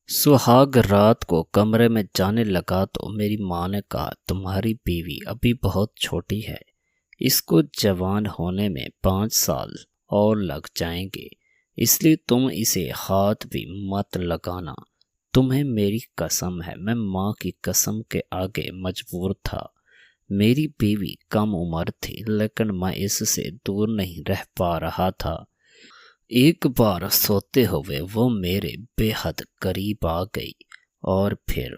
सुहाग रात को कमरे में जाने लगा तो मेरी माँ ने कहा, तुम्हारी बीवी अभी बहुत छोटी है, इसको जवान होने में 5 साल और लग जाएंगे, इसलिए तुम इसे हाथ भी मत लगाना। तुम्हें मेरी कसम है। मैं माँ की कसम के आगे मजबूर था। मेरी बीवी कम उम्र थी, लेकिन मैं इससे दूर नहीं रह पा रहा था। एक बार सोते हुए वो मेरे बेहद करीब आ गई। और फिर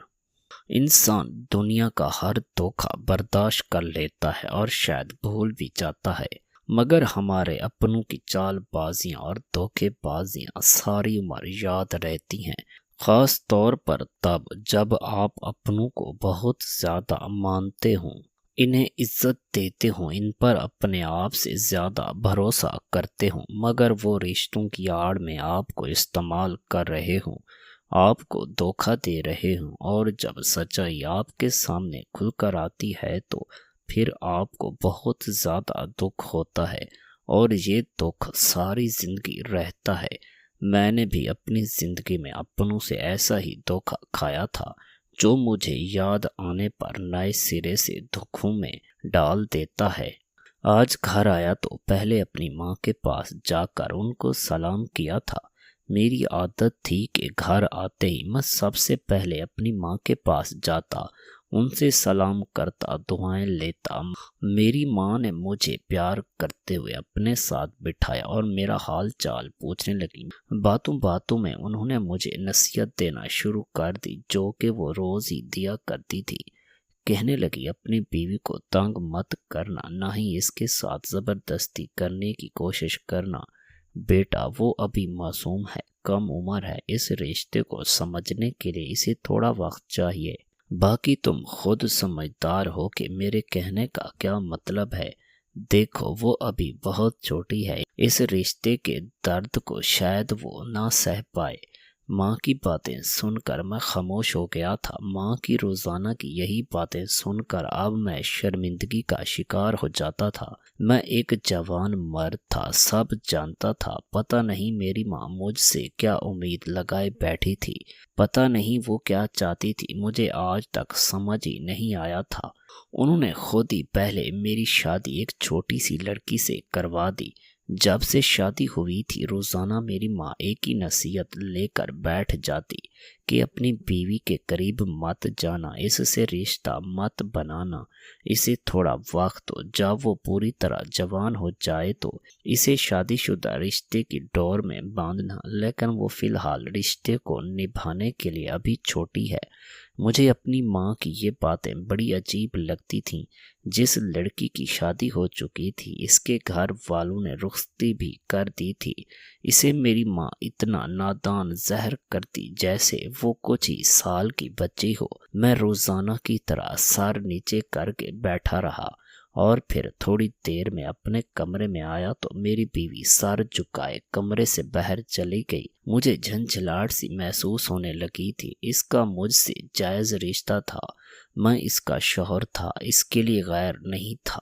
इंसान दुनिया का हर धोखा बर्दाश्त कर लेता है और शायद भूल भी जाता है, मगर हमारे अपनों की चालबाजियां और धोखेबाजियां सारी उम्र याद रहती हैं। खास तौर पर तब जब आप अपनों को बहुत ज्यादा मानते हों, इन्हें इज्जत देते हों, इन पर अपने आप से ज्यादा भरोसा करते हों, मगर वो रिश्तों की आड़ में आपको इस्तेमाल कर रहे हों, आपको धोखा दे रहे हों। और जब सच्चाई आपके सामने खुलकर आती है तो फिर आपको बहुत ज्यादा दुख होता है, और ये दुख सारी जिंदगी रहता है। मैंने भी अपनी जिंदगी में अपनों से ऐसा ही धोखा खाया था, जो मुझे याद आने पर नए सिरे से दुखों में डाल देता है। आज घर आया तो पहले अपनी माँ के पास जाकर उनको सलाम किया था। मेरी आदत थी कि घर आते ही मैं सबसे पहले अपनी माँ के पास जाता, उनसे सलाम करता, दुआएं लेता। मेरी माँ ने मुझे प्यार करते हुए अपने साथ बिठाया और मेरा हाल चाल पूछने लगी। बातों बातों में उन्होंने मुझे नसीहत देना शुरू कर दी, जो कि वो रोज ही दिया करती थी। कहने लगी, अपनी बीवी को तंग मत करना, ना ही इसके साथ जबरदस्ती करने की कोशिश करना। बेटा, वो अभी मासूम है, कम उम्र है, इस रिश्ते को समझने के लिए इसे थोड़ा वक्त चाहिए। बाकी तुम खुद समझदार हो कि मेरे कहने का क्या मतलब है। देखो, वो अभी बहुत छोटी है, इस रिश्ते के दर्द को शायद वो ना सह पाए। माँ की बातें सुनकर मैं खामोश हो गया था। माँ की रोजाना की यही बातें सुनकर अब मैं शर्मिंदगी का शिकार हो जाता था। मैं एक जवान मर्द था, सब जानता था। पता नहीं मेरी माँ मुझसे क्या उम्मीद लगाए बैठी थी, पता नहीं वो क्या चाहती थी, मुझे आज तक समझ ही नहीं आया था। उन्होंने खुद ही पहले मेरी शादी एक छोटी सी लड़की से करवा दी। जब से शादी हुई थी, रोजाना मेरी माँ एक ही नसीहत लेकर बैठ जाती कि अपनी बीवी के करीब मत जाना, इससे रिश्ता मत बनाना, इसे थोड़ा वक्त दो, जब वो पूरी तरह जवान हो जाए तो इसे शादीशुदा रिश्ते की डोर में बांधना, लेकिन वो फिलहाल रिश्ते को निभाने के लिए अभी छोटी है। मुझे अपनी माँ की ये बातें बड़ी अजीब लगती थीं। जिस लड़की की शादी हो चुकी थी, इसके घर वालों ने रुखसती भी कर दी थी, इसे मेरी माँ इतना नादान जहर करती जैसे वो कुछ ही साल की बच्ची हो। मैं रोजाना की तरह सर नीचे करके बैठा रहा, और फिर थोड़ी देर में अपने कमरे में आया तो मेरी बीवी सर झुकाए कमरे से बाहर चली गई। मुझे झंझलाहट सी महसूस होने लगी थी। इसका मुझसे जायज रिश्ता था, मैं इसका शौहर था, इसके लिए गैर नहीं था,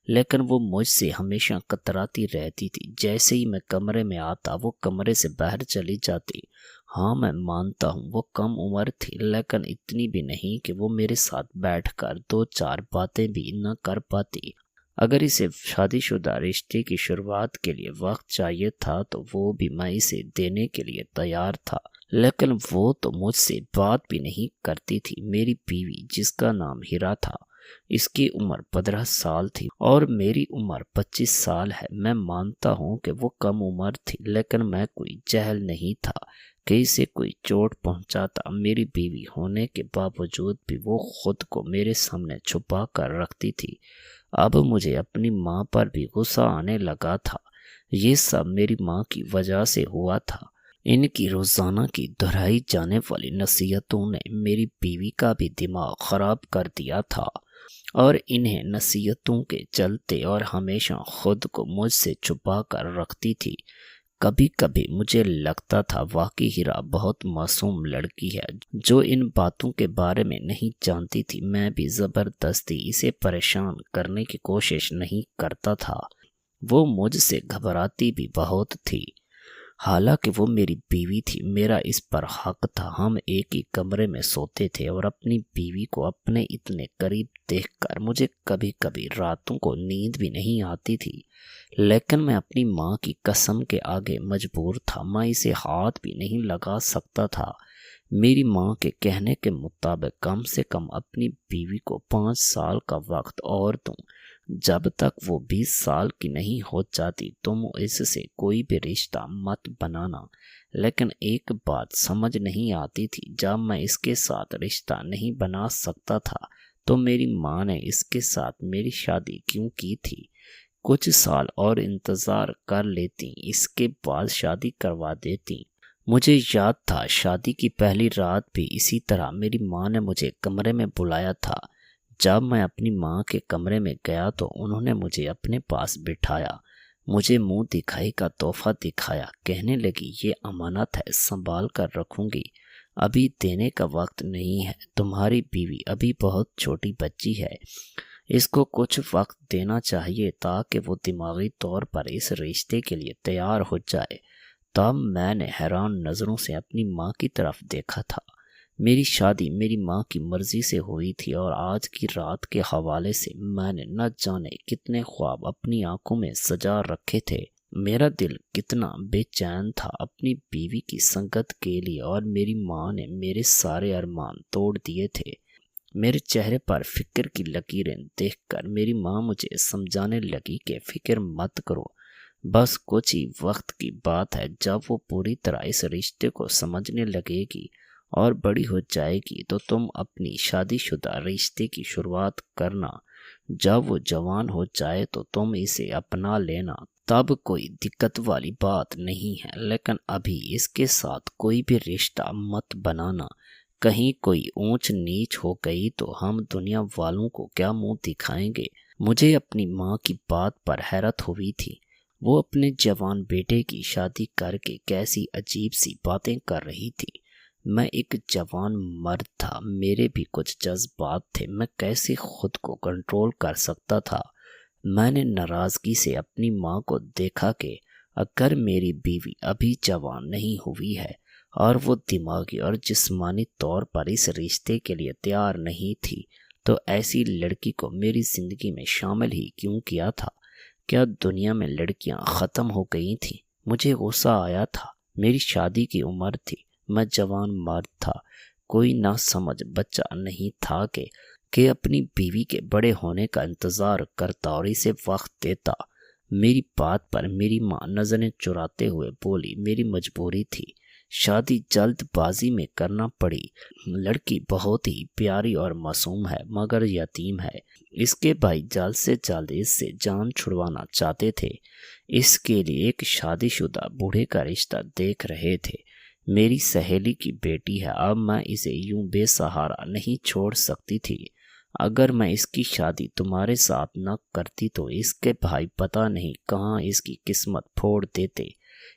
लेकिन वो मुझसे हमेशा कतराती रहती थी। जैसे ही मैं कमरे में आता वो कमरे से बाहर चली जाती। हाँ, मैं मानता हूँ वो कम उम्र थी, लेकिन इतनी भी नहीं कि वो मेरे साथ बैठकर दो चार बातें भी न कर पाती। अगर इसे शादीशुदा रिश्ते की शुरुआत के लिए वक्त चाहिए था तो वो भी मैं इसे देने के लिए तैयार था, लेकिन वो तो मुझसे बात भी नहीं करती थी। मेरी बीवी, जिसका नाम हीरा था, इसकी उम्र 15 साल थी और मेरी उम्र 25 साल है। मैं मानता हूँ कि वो कम उम्र थी, लेकिन मैं कोई जहल नहीं था कि इसे कोई चोट पहुंचाता। मेरी बीवी होने के बावजूद भी वो खुद को मेरे सामने छुपा कर रखती थी। अब मुझे अपनी माँ पर भी गुस्सा आने लगा था। ये सब मेरी माँ की वजह से हुआ था। इनकी रोजाना की दोहराई जाने वाली नसीहतों ने मेरी बीवी का भी दिमाग खराब कर दिया था, और इन्हें नसीहतों के चलते और हमेशा खुद को मुझसे छुपा कर रखती थी। कभी कभी मुझे लगता था वाकई हीरा बहुत मासूम लड़की है, जो इन बातों के बारे में नहीं जानती थी। मैं भी जबरदस्ती इसे परेशान करने की कोशिश नहीं करता था। वो मुझसे घबराती भी बहुत थी। हालांकि वो मेरी बीवी थी, मेरा इस पर हक था। हम एक ही कमरे में सोते थे और अपनी बीवी को अपने इतने करीब देखकर मुझे कभी कभी रातों को नींद भी नहीं आती थी। लेकिन मैं अपनी माँ की कसम के आगे मजबूर था, मैं इसे हाथ भी नहीं लगा सकता था। मेरी माँ के कहने के मुताबिक कम से कम अपनी बीवी को 5 साल का वक्त और दूं। जब तक वो 20 साल की नहीं हो जाती तुम इससे कोई भी रिश्ता मत बनाना। लेकिन एक बात समझ नहीं आती थी, जब मैं इसके साथ रिश्ता नहीं बना सकता था तो मेरी माँ ने इसके साथ मेरी शादी क्यों की थी। कुछ साल और इंतज़ार कर लेती, इसके बाद शादी करवा देती। मुझे याद था शादी की पहली रात भी इसी तरह मेरी माँ ने मुझे कमरे में बुलाया था। जब मैं अपनी माँ के कमरे में गया तो उन्होंने मुझे अपने पास बिठाया, मुझे मुंह दिखाई का तोहफा दिखाया, कहने लगी ये अमानत है, संभाल कर रखूंगी, अभी देने का वक्त नहीं है। तुम्हारी बीवी अभी बहुत छोटी बच्ची है, इसको कुछ वक्त देना चाहिए ताकि वो दिमागी तौर पर इस रिश्ते के लिए तैयार हो जाए। तब मैंने हैरान नज़रों से अपनी माँ की तरफ देखा था। मेरी शादी मेरी माँ की मर्जी से हुई थी और आज की रात के हवाले से मैंने न जाने कितने ख्वाब अपनी आंखों में सजा रखे थे। मेरा दिल कितना बेचैन था अपनी बीवी की संगत के लिए और मेरी माँ ने मेरे सारे अरमान तोड़ दिए थे। मेरे चेहरे पर फिक्र की लकीरें देखकर मेरी माँ मुझे समझाने लगी कि फिक्र मत करो, बस कुछ ही वक्त की बात है, जब वो पूरी तरह इस रिश्ते को समझने लगेगी और बड़ी हो जाएगी तो तुम अपनी शादीशुदा रिश्ते की शुरुआत करना। जब वो जवान हो जाए तो तुम इसे अपना लेना, तब कोई दिक्कत वाली बात नहीं है। लेकिन अभी इसके साथ कोई भी रिश्ता मत बनाना, कहीं कोई ऊंच नीच हो गई तो हम दुनिया वालों को क्या मुंह दिखाएंगे। मुझे अपनी माँ की बात पर हैरत हुई थी। वो अपने जवान बेटे की शादी करके कैसी अजीब सी बातें कर रही थी। मैं एक जवान मर्द था, मेरे भी कुछ जज्बात थे, मैं कैसे खुद को कंट्रोल कर सकता था। मैंने नाराज़गी से अपनी माँ को देखा कि अगर मेरी बीवी अभी जवान नहीं हुई है और वो दिमागी और जिस्मानी तौर पर इस रिश्ते के लिए तैयार नहीं थी तो ऐसी लड़की को मेरी ज़िंदगी में शामिल ही क्यों किया था। क्या दुनिया में लड़कियां ख़त्म हो गई थीं? मुझे गुस्सा आया था। मेरी शादी की उम्र थी, मैं जवान मर्द था, कोई ना समझ बच्चा नहीं था कि अपनी बीवी के बड़े होने का इंतज़ार करता और इसे वक्त देता। मेरी बात पर मेरी माँ नज़रें चुराते हुए बोली, मेरी मजबूरी थी, शादी जल्दबाजी में करना पड़ी। लड़की बहुत ही प्यारी और मासूम है मगर यतीम है। इसके भाई जल्द से जल्द इससे जान छुड़वाना चाहते थे, इसके लिए एक शादीशुदा बूढ़े का रिश्ता देख रहे थे। मेरी सहेली की बेटी है, अब मैं इसे यूं बेसहारा नहीं छोड़ सकती थी। अगर मैं इसकी शादी तुम्हारे साथ न करती तो इसके भाई पता नहीं कहाँ इसकी किस्मत फोड़ देते।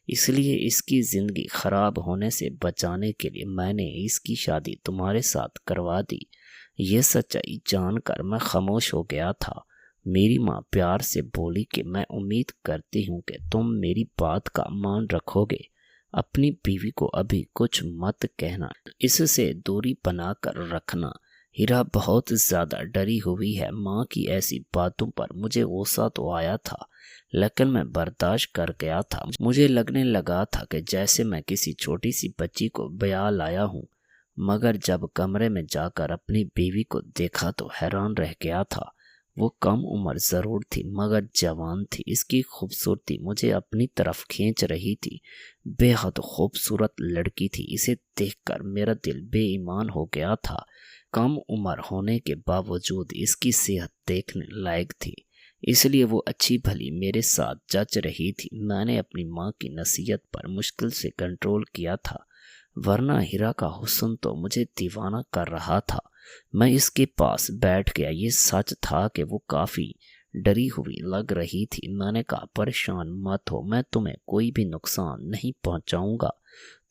इसलिए इसकी ज़िंदगी ख़राब होने से बचाने के लिए मैंने इसकी शादी तुम्हारे साथ करवा दी। ये सच्चाई जानकर मैं खामोश हो गया था। मेरी माँ प्यार से बोली कि मैं उम्मीद करती हूँ कि तुम मेरी बात का मान रखोगे। अपनी बीवी को अभी कुछ मत कहना, इससे दूरी बना कर रखना। हीरा बहुत ज़्यादा डरी हुई है। माँ की ऐसी बातों पर मुझे गुस्सा तो आया था लेकिन मैं बर्दाश्त कर गया था। मुझे लगने लगा था कि जैसे मैं किसी छोटी सी बच्ची को ब्याह लाया हूँ। मगर जब कमरे में जाकर अपनी बीवी को देखा तो हैरान रह गया था। वो कम उम्र ज़रूर थी मगर जवान थी। इसकी खूबसूरती मुझे अपनी तरफ खींच रही थी। बेहद खूबसूरत लड़की थी। इसे देखकर मेरा दिल बेईमान हो गया था। कम उम्र होने के बावजूद इसकी सेहत देखने लायक थी, इसलिए वो अच्छी भली मेरे साथ जच रही थी। मैंने अपनी माँ की नसीहत पर मुश्किल से कंट्रोल किया था, वरना हीरा का हुस्न तो मुझे दीवाना कर रहा था। मैं इसके पास बैठ गया। ये सच था कि वो काफ़ी डरी हुई लग रही थी। मैंने कहा, परेशान मत हो, मैं तुम्हें कोई भी नुकसान नहीं पहुंचाऊंगा,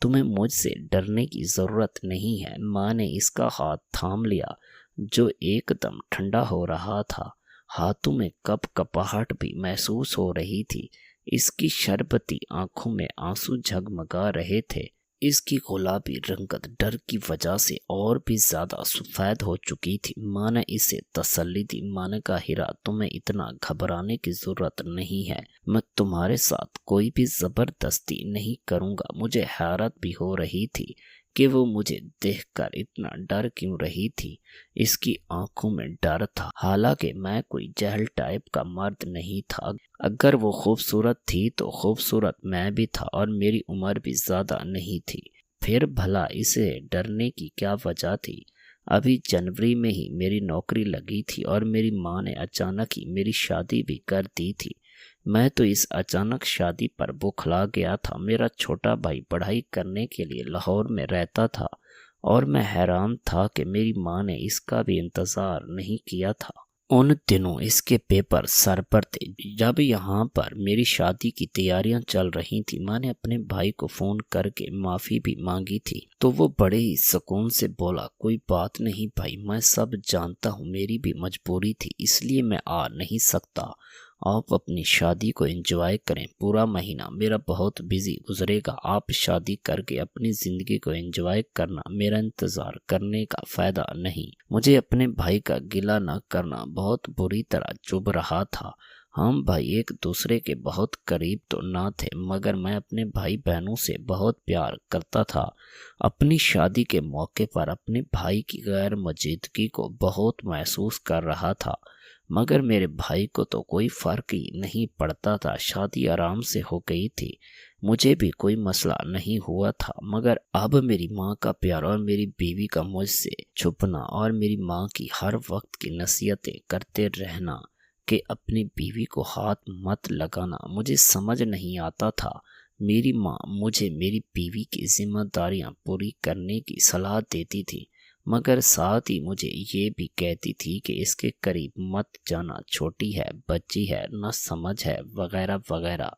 तुम्हें मुझसे डरने की ज़रूरत नहीं है। माँ ने इसका हाथ थाम लिया जो एकदम ठंडा हो रहा था। हाथों में कपकपाहट भी महसूस हो रही थी। इसकी शरबती आंखों में आंसू झगमगा रहे थे। इसकी गुलाबी रंगत डर की वजह से और भी ज्यादा सफेद हो चुकी थी। माँ ने इसे तसल्ली दी। माँ ने कहा, हीरा, तुम्हें इतना घबराने की जरूरत नहीं है। मैं तुम्हारे साथ कोई भी जबरदस्ती नहीं करूँगा। मुझे हैरत भी हो रही थी कि वो मुझे देखकर इतना डर क्यों रही थी। इसकी आंखों में डर था। हालांकि मैं कोई जहल टाइप का मर्द नहीं था। अगर वो खूबसूरत थी तो खूबसूरत मैं भी था और मेरी उम्र भी ज्यादा नहीं थी। फिर भला इसे डरने की क्या वजह थी? अभी जनवरी में ही मेरी नौकरी लगी थी और मेरी माँ ने अचानक ही मेरी शादी भी कर दी थी। मैं तो इस अचानक शादी पर बौखला गया था। मेरा छोटा भाई पढ़ाई करने के लिए लाहौर में रहता था और मैं हैरान था कि मेरी माँ ने इसका भी इंतज़ार नहीं किया था। उन दिनों इसके पेपर सर पर थे जब यहाँ पर मेरी शादी की तैयारियां चल रही थी। माँ ने अपने भाई को फ़ोन करके माफ़ी भी मांगी थी तो वो बड़े ही सुकून से बोला, कोई बात नहीं भाई, मैं सब जानता हूँ, मेरी भी मजबूरी थी इसलिए मैं आ नहीं सकता। आप अपनी शादी को एंजॉय करें। पूरा महीना मेरा बहुत बिजी गुजरेगा। आप शादी करके अपनी ज़िंदगी को एंजॉय करना। मेरा इंतज़ार करने का फ़ायदा नहीं। मुझे अपने भाई का गिला न करना बहुत बुरी तरह चुभ रहा था। हम भाई एक दूसरे के बहुत करीब तो ना थे, मगर मैं अपने भाई बहनों से बहुत प्यार करता था। अपनी शादी के मौके पर अपने भाई की गैर मौजूदगी को बहुत महसूस कर रहा था, मगर मेरे भाई को तो कोई फर्क ही नहीं पड़ता था। शादी आराम से हो गई थी, मुझे भी कोई मसला नहीं हुआ था। मगर अब मेरी माँ का प्यार और मेरी बीवी का मुझसे छुपना और मेरी माँ की हर वक्त की नसीहतें करते रहना कि अपनी बीवी को हाथ मत लगाना, मुझे समझ नहीं आता था। मेरी माँ मुझे मेरी बीवी की जिम्मेदारियां पूरी करने की सलाह देती थी, मगर साथ ही मुझे ये भी कहती थी कि इसके करीब मत जाना, छोटी है, बच्ची है, न समझ है, वगैरह वगैरह।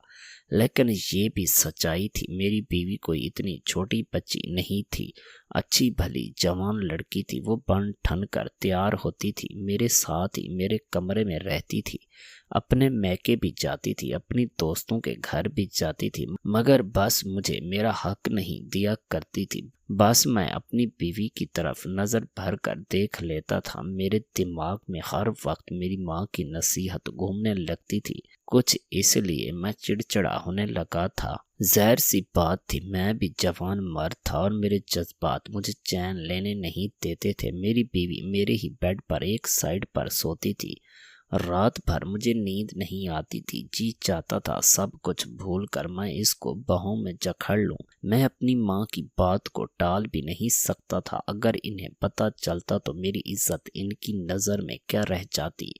लेकिन ये भी सच्चाई थी, मेरी बीवी कोई इतनी छोटी बच्ची नहीं थी। अच्छी भली जवान लड़की थी। वो बन ठन कर तैयार होती थी, मेरे साथ ही मेरे कमरे में रहती थी, अपने मैके भी जाती थी, अपनी दोस्तों के घर भी जाती थी, मगर बस मुझे मेरा हक नहीं दिया करती थी। बस मैं अपनी बीवी की तरफ नज़र भर कर देख लेता था। मेरे दिमाग में हर वक्त मेरी माँ की नसीहत घूमने लगती थी। कुछ इसलिए मैं चिड़चिड़ा होने लगा था। ज़ाहिर सी बात थी, मैं भी जवान मर्द था और मेरे जज्बात मुझे चैन लेने नहीं देते थे। मेरी बीवी मेरे ही बेड पर एक साइड पर सोती थी। रात भर मुझे नींद नहीं आती थी। जी चाहता था सब कुछ भूल कर मैं इसको बाहों में जकड़ लूं। मैं अपनी माँ की बात को टाल भी नहीं सकता था। अगर इन्हें पता चलता तो मेरी इज्जत इनकी नज़र में क्या रह जाती।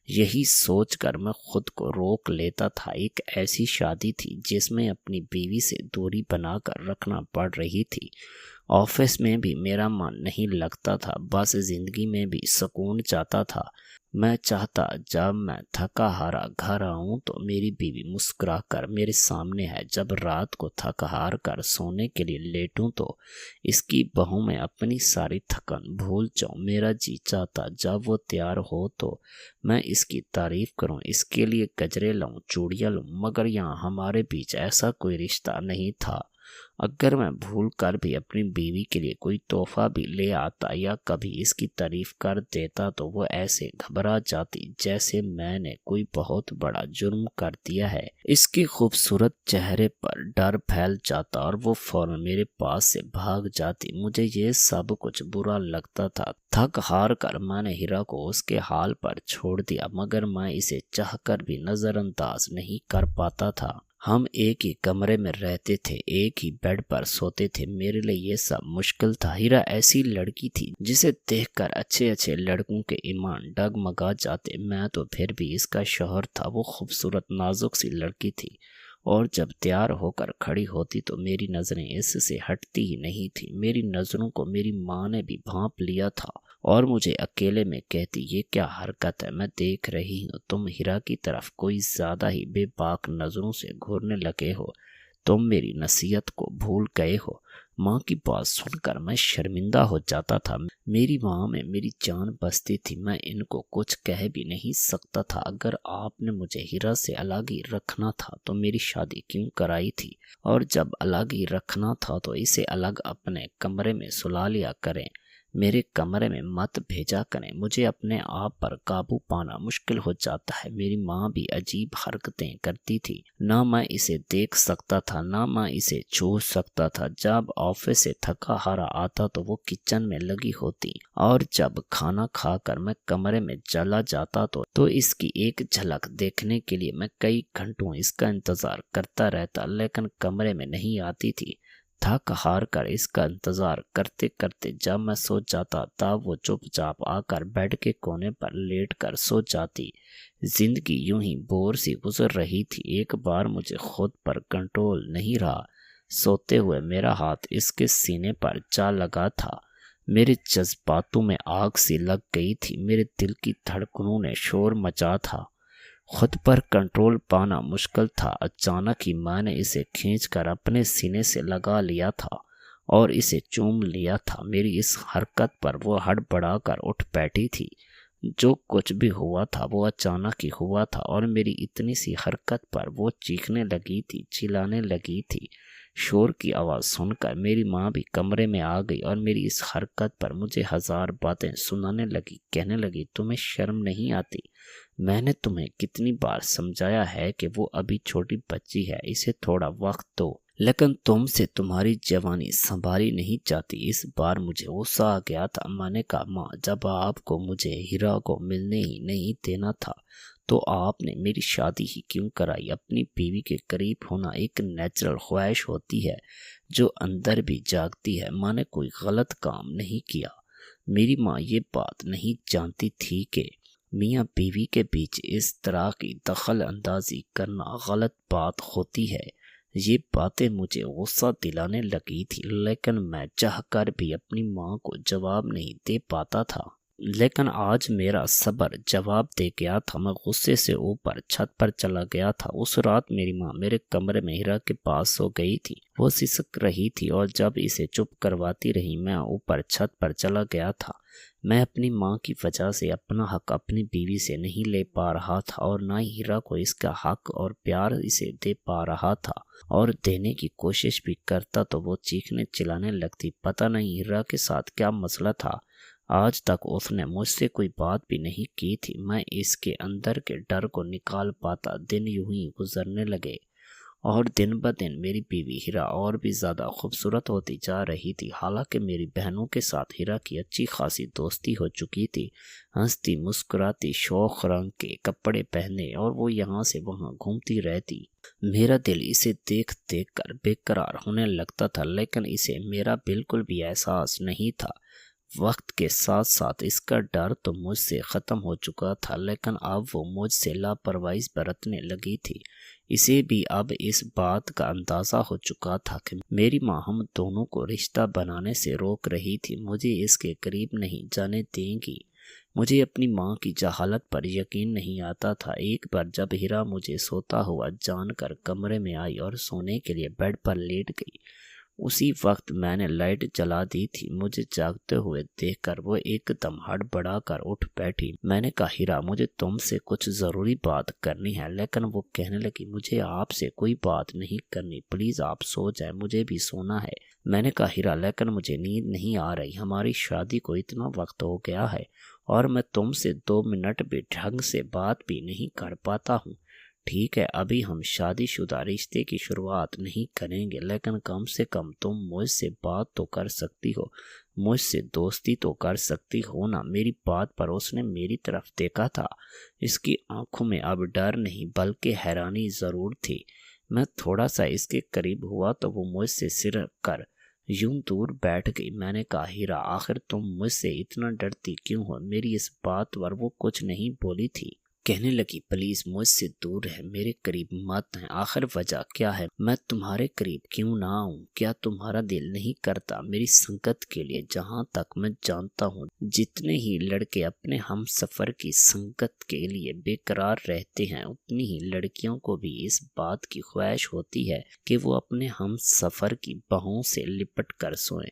यही सोचकर मैं खुद को रोक लेता था। एक ऐसी शादी थी जिसमें अपनी बीवी से दूरी बनाकर रखना पड़ रही थी। ऑफिस में भी मेरा मन नहीं लगता था, बस जिंदगी में भी सुकून चाहता था। मैं चाहता जब मैं थका हारा घर आऊं तो मेरी बीवी मुस्कुरा कर मेरे सामने है। जब रात को थक हार कर सोने के लिए लेटूं तो इसकी बाहों में अपनी सारी थकन भूल जाऊं। मेरा जी चाहता जब वो तैयार हो तो मैं इसकी तारीफ करूं, इसके लिए गजरे लाऊं, चूड़ियां लूं, मगर यहाँ हमारे बीच ऐसा कोई रिश्ता नहीं था। अगर मैं भूल कर भी अपनी बीवी के लिए कोई तोहफा भी ले आता या कभी इसकी तारीफ कर देता तो वो ऐसे घबरा जाती जैसे मैंने कोई बहुत बड़ा जुर्म कर दिया है। इसके खूबसूरत चेहरे पर डर फैल जाता और वो फौरन मेरे पास से भाग जाती। मुझे ये सब कुछ बुरा लगता था। थक हार कर मैंने हीरा को उसके हाल पर छोड़ दिया, मगर मैं इसे चाहकर भी नजरअंदाज नहीं कर पाता था। हम एक ही कमरे में रहते थे, एक ही बेड पर सोते थे। मेरे लिए ये सब मुश्किल था। हीरा ऐसी लड़की थी जिसे देखकर अच्छे अच्छे लड़कों के ईमान डगमगा जाते। मैं तो फिर भी इसका शौहर था। वो खूबसूरत नाजुक सी लड़की थी और जब तैयार होकर खड़ी होती तो मेरी नज़रें इससे हटती ही नहीं थी। मेरी नज़रों को मेरी माँ ने भी भांप लिया था और मुझे अकेले में कहती, ये क्या हरकत है, मैं देख रही हूँ तुम हीरा की तरफ कोई ज़्यादा ही बेबाक नज़रों से घूरने लगे हो। तुम मेरी नसीहत को भूल गए हो। माँ की बात सुनकर मैं शर्मिंदा हो जाता था। मेरी माँ में मेरी जान बसती थी। मैं इनको कुछ कह भी नहीं सकता था। अगर आपने मुझे हीरा से अलग ही रखना था तो मेरी शादी क्यों कराई थी, और जब अलग ही रखना था तो इसे अलग अपने कमरे में सुला लिया करें, मेरे कमरे में मत भेजा करें। मुझे अपने आप पर काबू पाना मुश्किल हो जाता है। मेरी माँ भी अजीब हरकतें करती थी। ना मैं इसे देख सकता था, ना मैं इसे छू सकता था। जब ऑफिस से थका हारा आता तो वो किचन में लगी होती, और जब खाना खाकर मैं कमरे में चला जाता तो इसकी एक झलक देखने के लिए मैं कई घंटों इसका इंतजार करता रहता, लेकिन कमरे में नहीं आती थी। थक हार कर इसका इंतजार करते करते जब मैं सो जाता तब वो चुपचाप आकर बेड के कोने पर लेट कर सो जाती। जिंदगी यूं ही बोर सी गुजर रही थी। एक बार मुझे खुद पर कंट्रोल नहीं रहा। सोते हुए मेरा हाथ इसके सीने पर जा लगा था। मेरे जज्बातों में आग सी लग गई थी। मेरे दिल की धड़कनों ने शोर मचा था। खुद पर कंट्रोल पाना मुश्किल था। अचानक ही मैंने इसे खींचकर अपने सीने से लगा लिया था और इसे चूम लिया था। मेरी इस हरकत पर वो हड़बड़ाकर उठ बैठी थी। जो कुछ भी हुआ था वो अचानक ही हुआ था, और मेरी इतनी सी हरकत पर वो चीखने लगी थी, चिल्लाने लगी थी। शोर की आवाज़ सुनकर मेरी माँ भी कमरे में आ गई और मेरी इस हरकत पर मुझे हजार बातें सुनाने लगी। कहने लगी, तुम्हें शर्म नहीं आती? मैंने तुम्हें कितनी बार समझाया है कि वो अभी छोटी बच्ची है, इसे थोड़ा वक्त दो, लेकिन तुमसे तुम्हारी जवानी संभाली नहीं जाती। इस बार मुझे गुस्सा आ गया था। मैंने कहा, माँ, जब आपको मुझे हीरा को मिलने ही नहीं देना था तो आपने मेरी शादी ही क्यों कराई? अपनी बीवी के करीब होना एक नेचुरल ख्वाहिश होती है जो अंदर भी जागती है। मैंने कोई गलत काम नहीं किया। मेरी माँ ये बात नहीं जानती थी कि मियाँ बीवी के बीच इस तरह की दखल अंदाजी करना गलत बात होती है। ये बातें मुझे गुस्सा दिलाने लगी थी, लेकिन मैं चाहकर भी अपनी माँ को जवाब नहीं दे पाता था। लेकिन आज मेरा सब्र जवाब दे गया था। मैं गुस्से से ऊपर छत पर चला गया था। उस रात मेरी माँ मेरे कमरे में हीरा के पास सो गई थी। वो सिसक रही थी और जब इसे चुप करवाती रही मैं ऊपर छत पर चला गया था। मैं अपनी माँ की वजह से अपना हक अपनी बीवी से नहीं ले पा रहा था, और ना ही हीरा को इसका हक और प्यार इसे दे पा रहा था, और देने की कोशिश भी करता तो वो चीखने चिल्लाने लगती। पता नहीं हीरा के साथ क्या मसला था। आज तक उसने मुझसे कोई बात भी नहीं की थी। मैं इसके अंदर के डर को निकाल पाता। दिन यूं ही गुजरने लगे और दिन ब दिन मेरी बीवी हीरा और भी ज़्यादा खूबसूरत होती जा रही थी। हालांकि मेरी बहनों के साथ हीरा की अच्छी खासी दोस्ती हो चुकी थी। हंसती मुस्कुराती, शौक रंग के कपड़े पहने और वो यहाँ से वहाँ घूमती रहती। मेरा दिल इसे देख देख कर बेकरार होने लगता था, लेकिन इसे मेरा बिल्कुल भी एहसास नहीं था। वक्त के साथ साथ इसका डर तो मुझसे ख़त्म हो चुका था, लेकिन अब वो मुझसे लापरवाही बरतने लगी थी। इसे भी अब इस बात का अंदाज़ा हो चुका था कि मेरी माँ हम दोनों को रिश्ता बनाने से रोक रही थी, मुझे इसके करीब नहीं जाने देंगी। मुझे अपनी माँ की जहालत पर यकीन नहीं आता था। एक बार जब हीरा मुझे सोता हुआ जानकर कमरे में आई और सोने के लिए बेड पर लेट गई, उसी वक्त मैंने लाइट जला दी थी। मुझे जागते हुए देखकर वो एकदम हड़बड़ा कर उठ बैठी। मैंने कहा, हीरा, मुझे तुमसे कुछ ज़रूरी बात करनी है। लेकिन वो कहने लगी, मुझे आपसे कोई बात नहीं करनी, प्लीज़ आप सो जाए, मुझे भी सोना है। मैंने कहा, हीरा, लेकिन मुझे नींद नहीं आ रही। हमारी शादी को इतना वक्त हो गया है और मैं तुमसे 2 मिनट भी ढंग से बात भी नहीं कर पाता हूँ। ठीक है, अभी हम शादीशुदा रिश्ते की शुरुआत नहीं करेंगे, लेकिन कम से कम तुम मुझसे बात तो कर सकती हो, मुझसे दोस्ती तो कर सकती हो ना। मेरी बात पर उसने मेरी तरफ देखा था। इसकी आंखों में अब डर नहीं बल्कि हैरानी ज़रूर थी। मैं थोड़ा सा इसके करीब हुआ तो वो मुझसे सिर कर यूं दूर बैठ गई। मैंने कहा, हीरा, आखिर तुम मुझसे इतना डरती क्यों हो? मेरी इस बात पर वो कुछ नहीं बोली थी। कहने लगी, प्लीज मुझसे दूर है, मेरे करीब मत है। आखिर वजह क्या है, मैं तुम्हारे करीब क्यों ना आऊं? क्या तुम्हारा दिल नहीं करता मेरी संगत के लिए? जहां तक मैं जानता हूं, जितने ही लड़के अपने हम सफर की संगत के लिए बेकरार रहते हैं, उतनी ही लड़कियों को भी इस बात की ख्वाहिश होती है कि वो अपने हम सफर की बाहों से लिपट कर सोएं।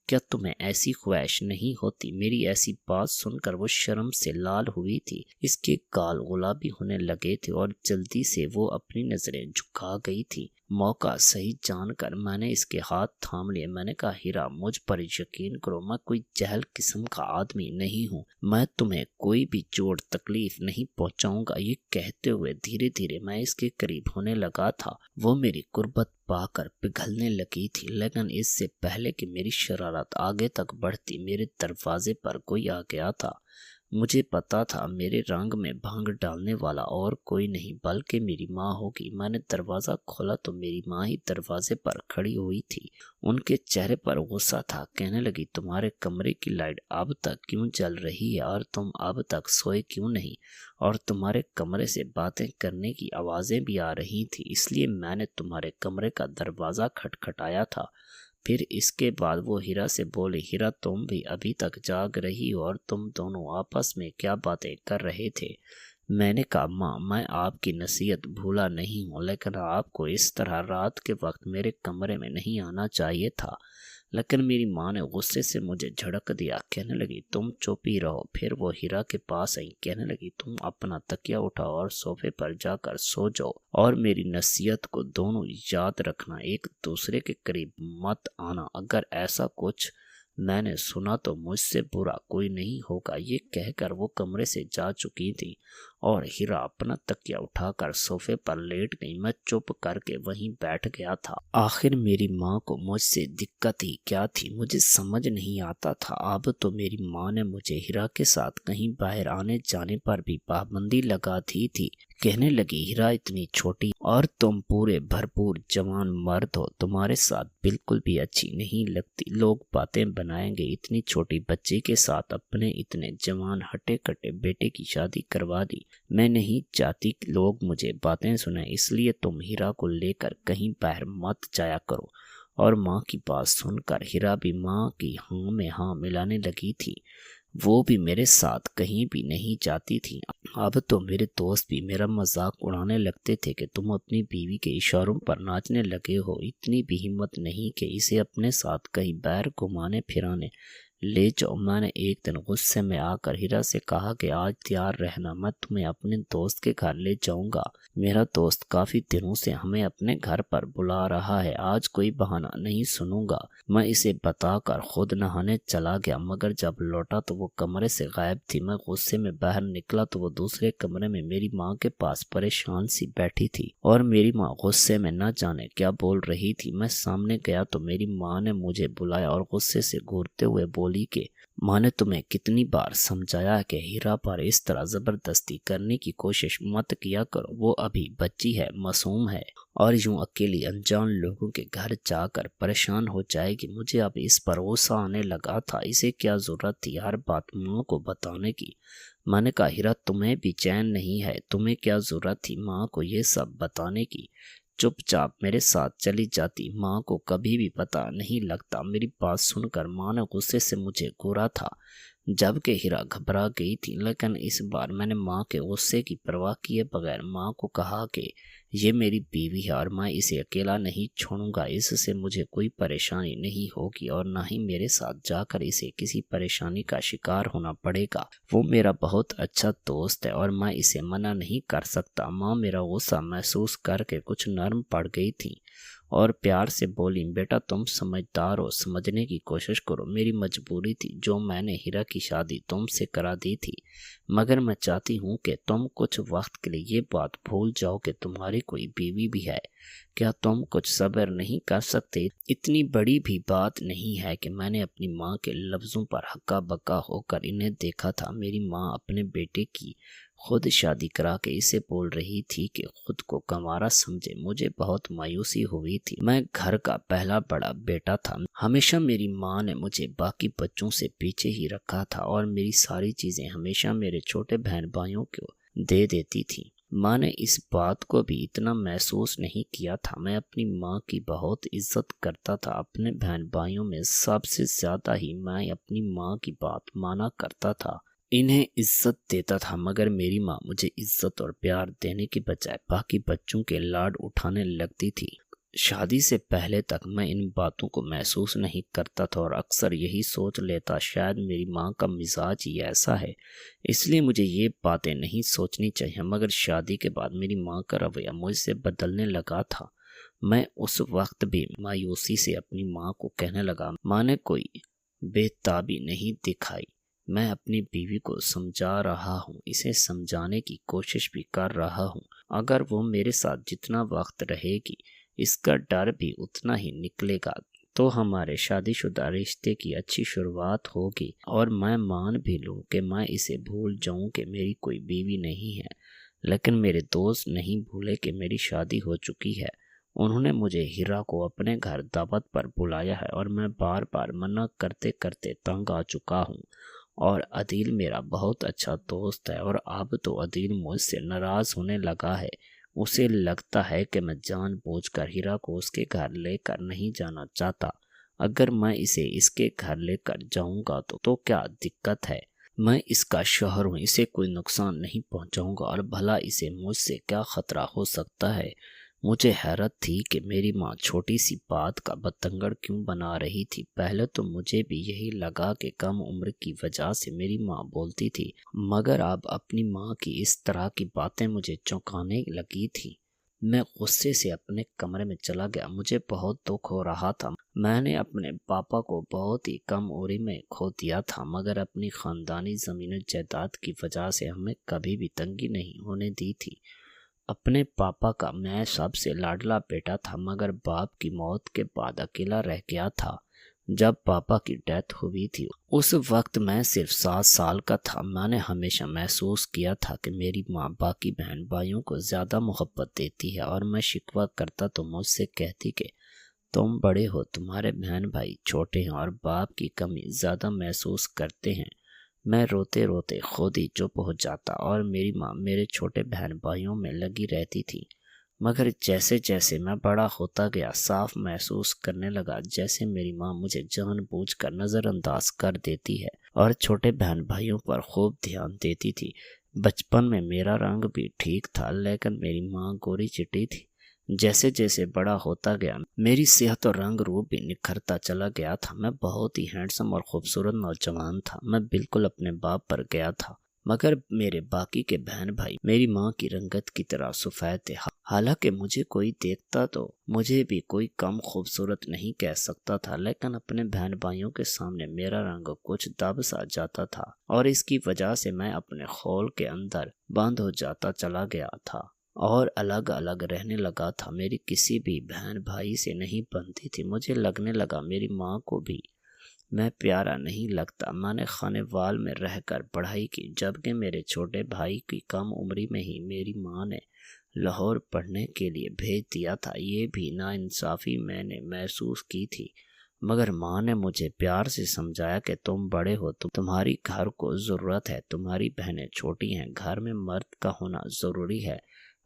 क्या तुम्हें ऐसी ख्वाहिश नहीं होती? मेरी ऐसी बात सुनकर वो शर्म से लाल हुई थी, इसके गाल गुलाबी होने लगे थे और जल्दी से वो अपनी नजरें झुका गई थी। मौका सही जानकर मैंने इसके हाथ थाम लिए। मैंने कहा, हीरा, मुझ पर यकीन करो, मैं कोई जहल किस्म का आदमी नहीं हूँ। मैं तुम्हें कोई भी चोट तकलीफ नहीं पहुंचाऊंगा। ये कहते हुए धीरे धीरे मैं इसके करीब होने लगा था। वो मेरी कुर्बत पाकर पिघलने लगी थी, लेकिन इससे पहले कि मेरी शरारत आगे तक बढ़ती, मेरे दरवाजे पर कोई आ गया था। मुझे पता था मेरे रंग में भंग डालने वाला और कोई नहीं बल्कि मेरी माँ होगी। मैंने दरवाज़ा खोला तो मेरी माँ ही दरवाजे पर खड़ी हुई थी। उनके चेहरे पर गुस्सा था। कहने लगी, तुम्हारे कमरे की लाइट अब तक क्यों जल रही है और तुम अब तक सोए क्यों नहीं? और तुम्हारे कमरे से बातें करने की आवाज़ें भी आ रही थी, इसलिए मैंने तुम्हारे कमरे का दरवाज़ा खटखटाया था। फिर इसके बाद वो हीरा से बोली, हीरा, तुम भी अभी तक जाग रही हो और तुम दोनों आपस में क्या बातें कर रहे थे? मैंने कहा, माँ, मैं आपकी नसीहत भूला नहीं हूँ, लेकिन आपको इस तरह रात के वक्त मेरे कमरे में नहीं आना चाहिए था। लेकिन मेरी माँ ने गुस्से से मुझे झड़क दिया। कहने लगी, तुम चुप ही रहो। फिर वो हीरा के पास आई। कहने लगी, तुम अपना तकिया उठाओ और सोफे पर जाकर सो जाओ और मेरी नसीहत को दोनों याद रखना, एक दूसरे के करीब मत आना। अगर ऐसा कुछ मैंने सुना तो मुझसे बुरा कोई नहीं होगा। ये कहकर वो कमरे से जा चुकी थी और हीरा अपना तकिया उठाकर सोफे पर लेट गई। मैं चुप करके वहीं बैठ गया था। आखिर मेरी माँ को मुझसे दिक्कत ही क्या थी, मुझे समझ नहीं आता था। अब तो मेरी माँ ने मुझे हीरा के साथ कहीं बाहर आने जाने पर भी पाबंदी लगा दी थी। कहने लगी, हीरा इतनी छोटी और तुम पूरे भरपूर जवान मर्द हो, तुम्हारे साथ बिल्कुल भी अच्छी नहीं लगती। लोग बातें बनाएंगे, इतनी छोटी बच्ची के साथ अपने इतने जवान हटे कटे बेटे की शादी करवा दी। मैं नहीं चाहती कि लोग मुझे बातें सुने, इसलिए तुम हीरा को लेकर कहीं बाहर मत जाया करो। और माँ की बात सुनकर हीरा भी माँ की हाँ में हाँ मिलाने लगी थी। वो भी मेरे साथ कहीं भी नहीं जाती थी। अब तो मेरे दोस्त भी मेरा मजाक उड़ाने लगते थे कि तुम अपनी बीवी के इशारों पर नाचने लगे हो। इतनी भी हिम्मत नहीं कि इसे अपने साथ कहीं बाहर घुमाने फिराने ले जाओ। मैंने एक दिन गुस्से में आकर हीरा से कहा कि आज तैयार रहना, मैं तुम्हें अपने दोस्त के घर ले जाऊंगा। मेरा दोस्त काफी दिनों से हमें अपने घर पर बुला रहा है, आज कोई बहाना नहीं सुनूंगा। मैं इसे बताकर खुद नहाने चला गया, मगर जब लौटा तो वो कमरे से गायब थी। मैं गुस्से में बाहर निकला तो वो दूसरे कमरे में मेरी माँ के पास परेशान सी बैठी थी और मेरी माँ गुस्से में न जाने क्या बोल रही थी। मैं सामने गया तो मेरी माँ ने मुझे बुलाया और गुस्से से घूरते हुए बोली कि माँ ने तुम्हें कितनी बार समझाया कि हीरा पर इस तरह जबरदस्ती करने की कोशिश मत किया करो। वो अभी बच्ची है, मासूम है और यूं अकेली अनजान लोगों के घर जाकर परेशान हो जाएगी। मुझे अब इस पर गुस्सा आने लगा था। इसे क्या जरूरत थी हर बात माँ को बताने की? मैंने कहा, हीरा, तुम्हें भी चैन नहीं है? तुम्हें क्या जरूरत थी माँ को ये सब बताने की? चुपचाप मेरे साथ चली जाती, माँ को कभी भी पता नहीं लगता। मेरी बात सुनकर माँ ने गुस्से से मुझे घूरा था, जबकि हीरा घबरा गई थी। लेकिन इस बार मैंने माँ के गुस्से की परवाह किए बगैर माँ को कहा कि ये मेरी बीवी है और मैं इसे अकेला नहीं छोड़ूंगा। इससे मुझे कोई परेशानी नहीं होगी और ना ही मेरे साथ जाकर इसे किसी परेशानी का शिकार होना पड़ेगा। वो मेरा बहुत अच्छा दोस्त है और मैं इसे मना नहीं कर सकता। माँ मेरा गुस्सा महसूस करके कुछ नर्म पड़ गई थी और प्यार से बोली, बेटा, तुम समझदार हो, समझने की कोशिश करो। मेरी मजबूरी थी जो मैंने हीरा की शादी तुमसे करा दी थी, मगर मैं चाहती हूँ कि तुम कुछ वक्त के लिए ये बात भूल जाओ कि तुम्हारी कोई बीवी भी है। क्या तुम कुछ सब्र नहीं कर सकते? इतनी बड़ी भी बात नहीं है कि मैंने अपनी माँ के लफ्ज़ों पर हक्का बक्का होकर इन्हें देखा था। मेरी माँ अपने बेटे की खुद शादी करा के इसे बोल रही थी कि खुद को कंवारा समझे। मुझे बहुत मायूसी हुई थी। मैं घर का पहला बड़ा बेटा था। हमेशा मेरी माँ ने मुझे बाकी बच्चों से पीछे ही रखा था और मेरी सारी चीज़ें हमेशा मेरे छोटे बहन भाइयों को दे देती थी। माँ ने इस बात को भी इतना महसूस नहीं किया था। मैं अपनी माँ की बहुत इज्जत करता था। अपने बहन भाइयों में सबसे ज्यादा ही मैं अपनी माँ की बात माना करता था, इन्हें इज्जत देता था। मगर मेरी माँ मुझे इज्जत और प्यार देने की बजाय बाकी बच्चों के लाड उठाने लगती थी। शादी से पहले तक मैं इन बातों को महसूस नहीं करता था और अक्सर यही सोच लेता शायद मेरी माँ का मिजाज ही ऐसा है, इसलिए मुझे ये बातें नहीं सोचनी चाहिए। मगर शादी के बाद मेरी माँ का रवैया मुझसे बदलने लगा था। मैं उस वक्त भी मायूसी से अपनी माँ को कहने लगा, माँ ने कोई बेताबी नहीं दिखाई। मैं अपनी बीवी को समझा रहा हूँ, इसे समझाने की कोशिश भी कर रहा हूँ। अगर वो मेरे साथ जितना वक्त रहेगी इसका डर भी उतना ही निकलेगा तो हमारे शादीशुदा रिश्ते की अच्छी शुरुआत होगी और मैं मान भी लूँ कि मैं इसे भूल जाऊँ कि मेरी कोई बीवी नहीं है। लेकिन मेरे दोस्त नहीं भूले कि मेरी शादी हो चुकी है। उन्होंने मुझे हीरा को अपने घर दावत पर बुलाया है और मैं बार बार मना करते करते तंग आ चुका हूँ। और अदील मेरा बहुत अच्छा दोस्त है और अब तो अदील मुझसे नाराज होने लगा है। उसे लगता है कि मैं जानबूझकर हीरा को उसके घर लेकर नहीं जाना चाहता। अगर मैं इसे इसके घर लेकर जाऊंगा तो क्या दिक्कत है? मैं इसका शौहर हूँ, इसे कोई नुकसान नहीं पहुंचाऊंगा और भला इसे मुझसे क्या खतरा हो सकता है? मुझे हैरत थी कि मेरी माँ छोटी सी बात का बतंगड़ क्यों बना रही थी। पहले तो मुझे भी यही लगा कि कम उम्र की वजह से मेरी माँ बोलती थी, मगर अब अपनी माँ की इस तरह की बातें मुझे चौंकाने लगी थी। मैं गुस्से से अपने कमरे में चला गया। मुझे बहुत दुख हो रहा था। मैंने अपने पापा को बहुत ही कम उम्र में खो दिया था, मगर अपनी खानदानी जमीन जायदाद की वजह से हमें कभी भी तंगी नहीं होने दी थी। अपने पापा का मैं सबसे लाडला बेटा था, मगर बाप की मौत के बाद अकेला रह गया था। जब पापा की डेथ हुई थी उस वक्त मैं सिर्फ 7 साल का था। मैंने हमेशा महसूस किया था कि मेरी माँ बाकी बहन भाइयों को ज़्यादा मोहब्बत देती है और मैं शिकवा करता तो मुझसे कहती कि तुम बड़े हो, तुम्हारे बहन भाई छोटे हैं और बाप की कमी ज़्यादा महसूस करते हैं। मैं रोते रोते खुद ही चुप हो जाता और मेरी माँ मेरे छोटे बहन भाइयों में लगी रहती थी। मगर जैसे जैसे मैं बड़ा होता गया साफ महसूस करने लगा जैसे मेरी माँ मुझे जानबूझकर नज़रअंदाज कर देती है और छोटे बहन भाइयों पर खूब ध्यान देती थी। बचपन में मेरा रंग भी ठीक था, लेकिन मेरी माँ गोरी चिट्टी थी। जैसे जैसे बड़ा होता गया मेरी सेहत और रंग रूप भी निखरता चला गया था। मैं बहुत ही हैंडसम और खूबसूरत नौजवान था। मैं बिल्कुल अपने बाप पर गया था, मगर मेरे बाकी के बहन भाई मेरी माँ की रंगत की तरह सफेद थे। हालांकि मुझे कोई देखता तो मुझे भी कोई कम खूबसूरत नहीं कह सकता था, लेकिन अपने बहन भाइयों के सामने मेरा रंग कुछ दब सा जाता था और इसकी वजह से मैं अपने खौल के अंदर बंद हो जाता चला गया था और अलग अलग रहने लगा था। मेरी किसी भी बहन भाई से नहीं बनती थी। मुझे लगने लगा मेरी माँ को भी मैं प्यारा नहीं लगता। मैंने खानेवाल में रहकर पढ़ाई की, जबकि मेरे छोटे भाई की कम उम्री में ही मेरी माँ ने लाहौर पढ़ने के लिए भेज दिया था। ये भी नाइंसाफ़ी मैंने महसूस की थी, मगर माँ ने मुझे प्यार से समझाया कि तुम बड़े हो, तुम्हारी घर को ज़रूरत है, तुम्हारी बहनें छोटी हैं, घर में मर्द का होना ज़रूरी है,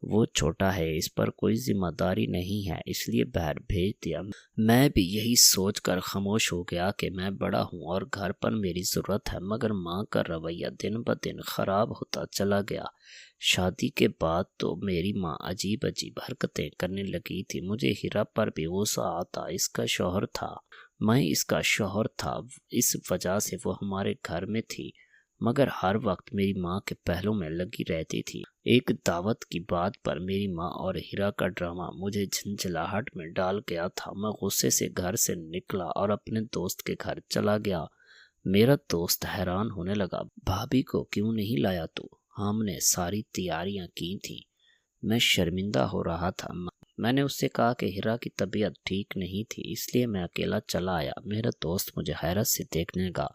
वो छोटा है, इस पर कोई जिम्मेदारी नहीं है, इसलिए बाहर भेज दिया। मैं भी यही सोचकर खामोश हो गया कि मैं बड़ा हूँ और घर पर मेरी ज़रूरत है, मगर माँ का रवैया दिन ब दिन ख़राब होता चला गया। शादी के बाद तो मेरी माँ अजीब अजीब हरकतें करने लगी थी। मुझे हीरा पर भी गुस्सा आता। इसका शौहर था, मैं इसका शौहर था, इस वजह से वो हमारे घर में थी, मगर हर वक्त मेरी माँ के पहलों में लगी रहती थी। एक दावत की बात पर मेरी माँ और हीरा का ड्रामा मुझे झंझलाहट में डाल गया था। मैं गुस्से से घर से निकला और अपने दोस्त के घर चला गया। मेरा दोस्त हैरान होने लगा, भाभी को क्यों नहीं लाया तू? हमने सारी तैयारियां की थी। मैं शर्मिंदा हो रहा था। मैंने उससे कहा कि हीरा की तबीयत ठीक नहीं थी, इसलिए मैं अकेला चला आया। मेरा दोस्त मुझे हैरत से देखने लगा,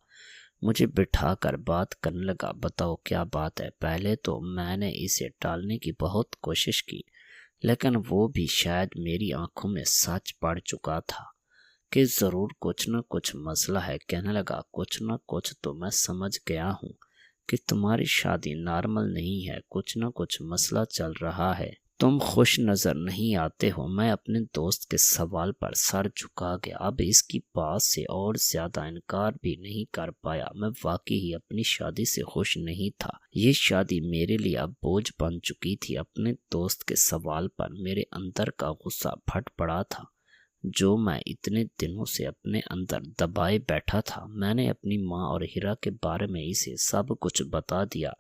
मुझे बिठाकर बात करने लगा। बताओ क्या बात है? पहले तो मैंने इसे टालने की बहुत कोशिश की, लेकिन वो भी शायद मेरी आंखों में सच पड़ चुका था कि ज़रूर कुछ न कुछ मसला है। कहने लगा, कुछ न कुछ तो मैं समझ गया हूँ। कि तुम्हारी शादी नॉर्मल नहीं है, कुछ ना कुछ मसला चल रहा है, तुम खुश नज़र नहीं आते हो। मैं अपने दोस्त के सवाल पर सर झुका गया। अब इसकी बात से और ज़्यादा इनकार भी नहीं कर पाया। मैं वाकई ही अपनी शादी से खुश नहीं था। ये शादी मेरे लिए अब बोझ बन चुकी थी। अपने दोस्त के सवाल पर मेरे अंदर का गुस्सा फट पड़ा था, जो मैं इतने दिनों से अपने अंदर दबाए बैठा था। मैंने अपनी माँ और हीरा के बारे में इसे सब कुछ बता दिया।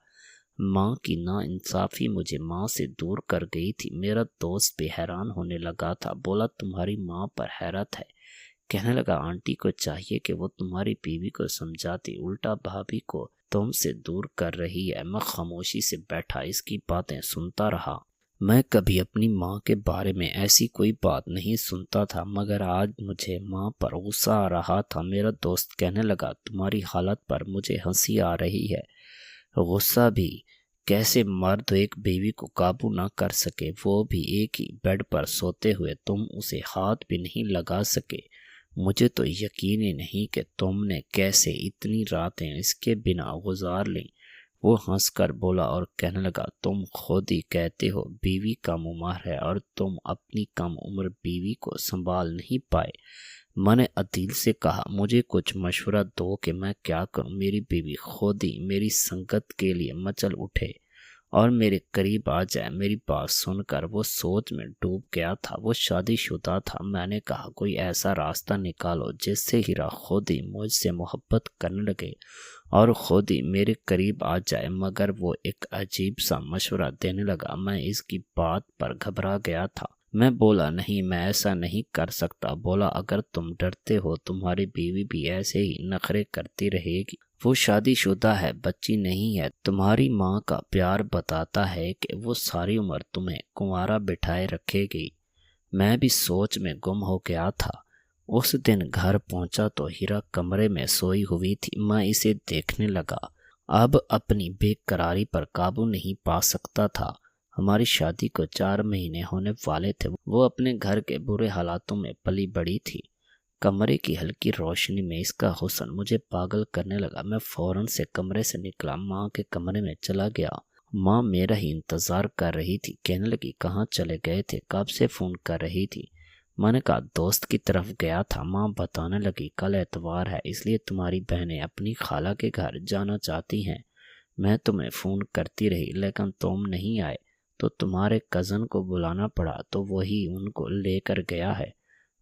माँ की नाइंसाफ़ी मुझे माँ से दूर कर गई थी। मेरा दोस्त भी हैरान होने लगा था। बोला, तुम्हारी माँ पर हैरत है। कहने लगा, आंटी को चाहिए कि वो तुम्हारी बीवी को समझाती, उल्टा भाभी को तुमसे दूर कर रही है। मैं खामोशी से बैठा इसकी बातें सुनता रहा। मैं कभी अपनी माँ के बारे में ऐसी कोई बात नहीं सुनता था, मगर आज मुझे माँ पर गुस्सा आ रहा था। मेरा दोस्त कहने लगा, तुम्हारी हालत पर मुझे हंसी आ रही है। गुस्सा भी। कैसे मर्द एक बीवी को काबू ना कर सके, वो भी एक ही बेड पर सोते हुए। तुम उसे हाथ भी नहीं लगा सके। मुझे तो यकीन ही नहीं कि तुमने कैसे इतनी रातें इसके बिना गुजार लीं। वो हंसकर बोला और कहने लगा, तुम खुद ही कहते हो बीवी कम उम्र है और तुम अपनी कम उम्र बीवी को संभाल नहीं पाए। मैंने अदील से कहा, मुझे कुछ मशवरा दो कि मैं क्या करूं। मेरी बीवी खुद ही मेरी संगत के लिए मचल उठे और मेरे करीब आ जाए। मेरी बात सुनकर वो सोच में डूब गया था। वो शादीशुदा था। मैंने कहा, कोई ऐसा रास्ता निकालो जिससे हीरा खुद ही मुझसे मोहब्बत करने लगे और खुद ही मेरे करीब आ जाए। मगर वो एक अजीब सा मशवरा देने लगा। मैं इसकी बात पर घबरा गया था। मैं बोला, नहीं, मैं ऐसा नहीं कर सकता। बोला, अगर तुम डरते हो तुम्हारी बीवी भी ऐसे ही नखरे करती रहेगी। वो शादीशुदा है, बच्ची नहीं है। तुम्हारी माँ का प्यार बताता है कि वो सारी उम्र तुम्हें कुंवारा बिठाए रखेगी। मैं भी सोच में गुम हो गया था। उस दिन घर पहुंचा तो हीरा कमरे में सोई हुई थी। मैं इसे देखने लगा। अब अपनी बेकरारी पर काबू नहीं पा सकता था। हमारी शादी को 4 महीने होने वाले थे। वो अपने घर के बुरे हालातों में पली बड़ी थी। कमरे की हल्की रोशनी में इसका हुस्न मुझे पागल करने लगा। मैं फौरन से कमरे से निकला, माँ के कमरे में चला गया। माँ मेरा ही इंतज़ार कर रही थी। कहने लगी, कहाँ चले गए थे, कब से फ़ोन कर रही थी। मैंने कहा, दोस्त की तरफ गया था। माँ बताने लगी, कल एतवार है, इसलिए तुम्हारी बहनें अपनी खाला के घर जाना चाहती हैं। मैं तुम्हें फ़ोन करती रही लेकिन तुम नहीं आए, तो तुम्हारे कज़न को बुलाना पड़ा, तो वही उनको लेकर गया है।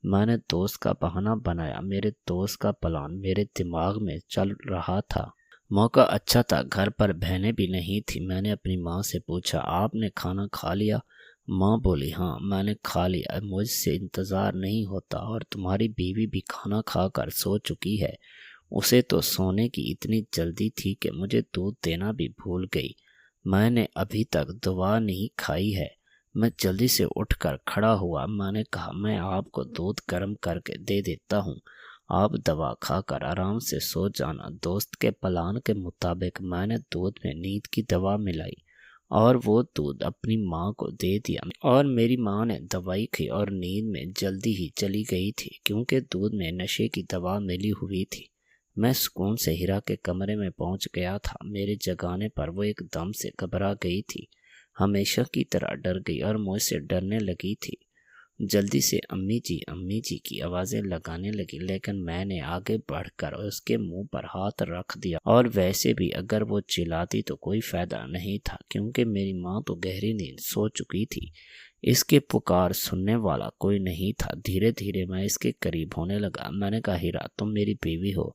मैंने दोस्त का बहाना बनाया। मेरे दोस्त का प्लान मेरे दिमाग में चल रहा था। मौका अच्छा था, घर पर बहनें भी नहीं थी। मैंने अपनी माँ से पूछा, आपने खाना खा लिया? माँ बोली, हाँ मैंने खा लिया, मुझसे इंतज़ार नहीं होता और तुम्हारी बीवी भी खाना खाकर सो चुकी है। उसे तो सोने की इतनी जल्दी थी कि मुझे दूध देना भी भूल गई। मैंने अभी तक दवा नहीं खाई है। मैं जल्दी से उठकर खड़ा हुआ। मैंने कहा, मैं आपको दूध गर्म करके दे देता हूँ, आप दवा खाकर आराम से सो जाना। दोस्त के प्लान के मुताबिक मैंने दूध में नींद की दवा मिलाई और वो दूध अपनी माँ को दे दिया और मेरी माँ ने दवाई खाई और नींद में जल्दी ही चली गई थी, क्योंकि दूध में नशे की दवा मिली हुई थी। मैं सुकून से हीरा के कमरे में पहुंच गया था। मेरे जगाने पर वो एकदम से घबरा गई थी, हमेशा की तरह डर गई और मुझसे डरने लगी थी। जल्दी से अम्मी जी की आवाज़ें लगाने लगी, लेकिन मैंने आगे बढ़कर उसके मुंह पर हाथ रख दिया। और वैसे भी अगर वो चिल्लाती तो कोई फ़ायदा नहीं था, क्योंकि मेरी माँ तो गहरी नींद सो चुकी थी। इसके पुकार सुनने वाला कोई नहीं था। धीरे धीरे मैं इसके करीब होने लगा। मैंने कहा, हीरा, तुम मेरी बीवी हो,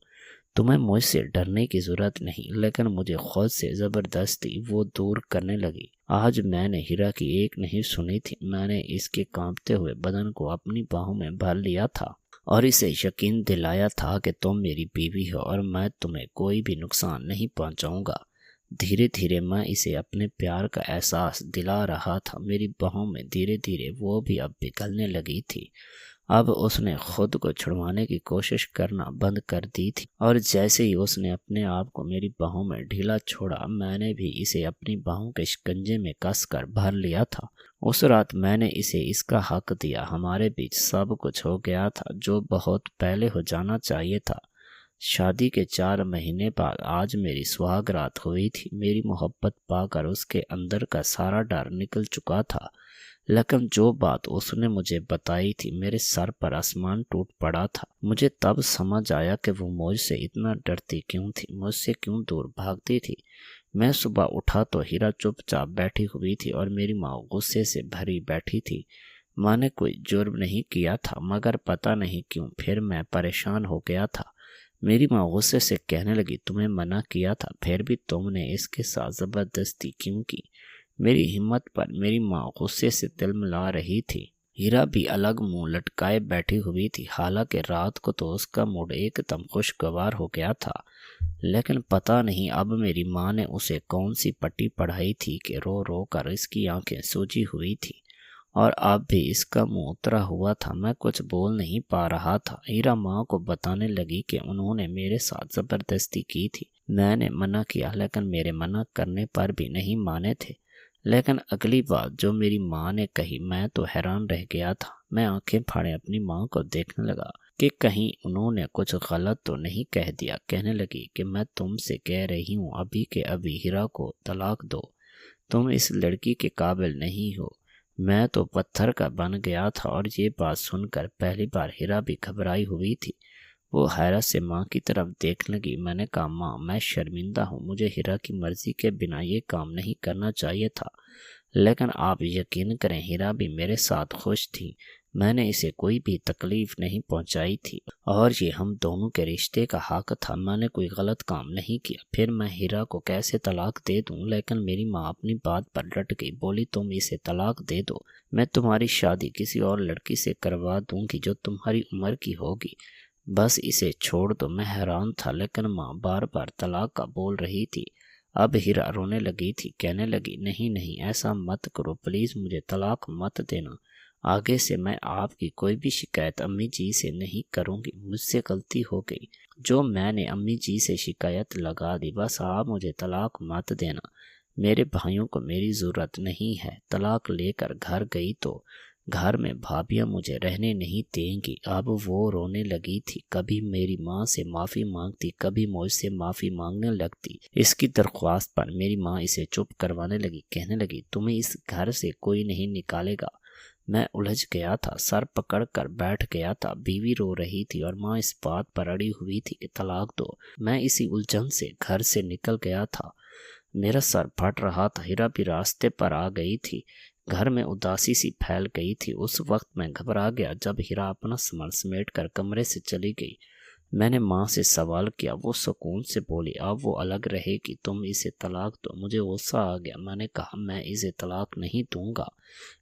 तुम्हें मुझसे डरने की ज़रूरत नहीं। लेकिन मुझे खुद से ज़बरदस्ती वो दूर करने लगी। आज मैंने हीरा की एक नहीं सुनी थी। मैंने इसके कांपते हुए बदन को अपनी बाहों में भर लिया था और इसे यकीन दिलाया था कि तुम मेरी बीवी हो और मैं तुम्हें कोई भी नुकसान नहीं पहुंचाऊंगा। धीरे धीरे मैं इसे अपने प्यार का एहसास दिला रहा था। मेरी बाहों में धीरे धीरे वो भी अब पिघलने लगी थी। अब उसने खुद को छुड़वाने की कोशिश करना बंद कर दी थी और जैसे ही उसने अपने आप को मेरी बाहों में ढीला छोड़ा, मैंने भी इसे अपनी बाहों के शिकंजे में कसकर भर लिया था। उस रात मैंने इसे इसका हक दिया। हमारे बीच सब कुछ हो गया था जो बहुत पहले हो जाना चाहिए था। शादी के 4 महीने बाद आज मेरी सुहागरात हुई थी। मेरी मोहब्बत पाकर उसके अंदर का सारा डर निकल चुका था, लेकिन जो बात उसने मुझे बताई थी, मेरे सर पर आसमान टूट पड़ा था। मुझे तब समझ आया कि वो मुझसे इतना डरती क्यों थी, मुझसे क्यों दूर भागती थी। मैं सुबह उठा तो हीरा चुपचाप बैठी हुई थी और मेरी माँ गुस्से से भरी बैठी थी। माँ ने कोई जुर्म नहीं किया था, मगर पता नहीं क्यों फिर मैं परेशान हो गया था। मेरी माँ गुस्से से कहने लगी, तुम्हें मना किया था, फिर भी तुमने इसके साथ जबरदस्ती क्यों की। मेरी हिम्मत पर मेरी माँ गुस्से से तिलमिला रही थी। हीरा भी अलग मुंह लटकाए बैठी हुई थी। हालांकि रात को तो उसका मूड एकदम खुशगवार हो गया था, लेकिन पता नहीं अब मेरी माँ ने उसे कौन सी पट्टी पढ़ाई थी कि रो रो कर इसकी आंखें सूजी हुई थी और अब भी इसका मुंह उतरा हुआ था। मैं कुछ बोल नहीं पा रहा था। हीरा माँ को बताने लगी कि उन्होंने मेरे साथ जबरदस्ती की थी। मैंने मना किया, लेकिन मेरे मना करने पर भी नहीं माने थे। लेकिन अगली बात जो मेरी माँ ने कही, मैं तो हैरान रह गया था। मैं आंखें फाड़े अपनी माँ को देखने लगा कि कहीं उन्होंने कुछ गलत तो नहीं कह दिया। कहने लगी कि मैं तुमसे कह रही हूँ, अभी के अभी हीरा को तलाक दो। तुम इस लड़की के काबिल नहीं हो। मैं तो पत्थर का बन गया था। और ये बात सुनकर पहली बार हीरा भी घबराई हुई थी। वो हैरत से माँ की तरफ देखने लगी। मैंने कहा, माँ मैं शर्मिंदा हूँ, मुझे हीरा की मर्जी के बिना ये काम नहीं करना चाहिए था। लेकिन आप यकीन करें, हीरा भी मेरे साथ खुश थी। मैंने इसे कोई भी तकलीफ नहीं पहुंचाई थी और ये हम दोनों के रिश्ते का हक था। मैंने कोई गलत काम नहीं किया। फिर मैं हीरा को कैसे तलाक दे दूं। लेकिन मेरी माँ अपनी बात पर डट गई। बोली, तुम इसे तलाक दे दो, मैं तुम्हारी शादी किसी और लड़की से करवा दूंगी जो तुम्हारी उम्र की होगी। बस इसे छोड़ दो। मैं हैरान था, लेकिन माँ बार बार तलाक का बोल रही थी। अब हीरा रोने लगी थी। कहने लगी, नहीं नहीं, ऐसा मत करो, प्लीज़ मुझे तलाक मत देना। आगे से मैं आपकी कोई भी शिकायत अम्मी जी से नहीं करूँगी। मुझसे गलती हो गई जो मैंने अम्मी जी से शिकायत लगा दी। बस आप मुझे तलाक मत देना। मेरे भाइयों को मेरी ज़रूरत नहीं है। तलाक लेकर घर गई तो घर में भाभियाँ मुझे रहने नहीं देंगी। अब वो रोने लगी थी। कभी मेरी माँ से माफ़ी मांगती, कभी मुझसे माफ़ी मांगने लगती। इसकी दरख्वास्त पर मेरी माँ इसे चुप करवाने लगी। कहने लगी, तुम्हें इस घर से कोई नहीं निकालेगा। मैं उलझ गया था, सर पकड़ कर बैठ गया था। बीवी रो रही थी और माँ इस बात पर अड़ी हुई थी कि तलाक दो। मैं इसी उलझन से घर से निकल गया था। मेरा सर फट रहा था। हीरा भी रास्ते पर आ गई थी। घर में उदासी सी फैल गई थी। उस वक्त मैं घबरा गया जब हीरा अपना सामान समेट कर कमरे से चली गई। मैंने माँ से सवाल किया। वो सुकून से बोली, अब वो अलग रहेगी, तुम इसे तलाक दो। मुझे गुस्सा आ गया। मैंने कहा, मैं इसे तलाक नहीं दूंगा।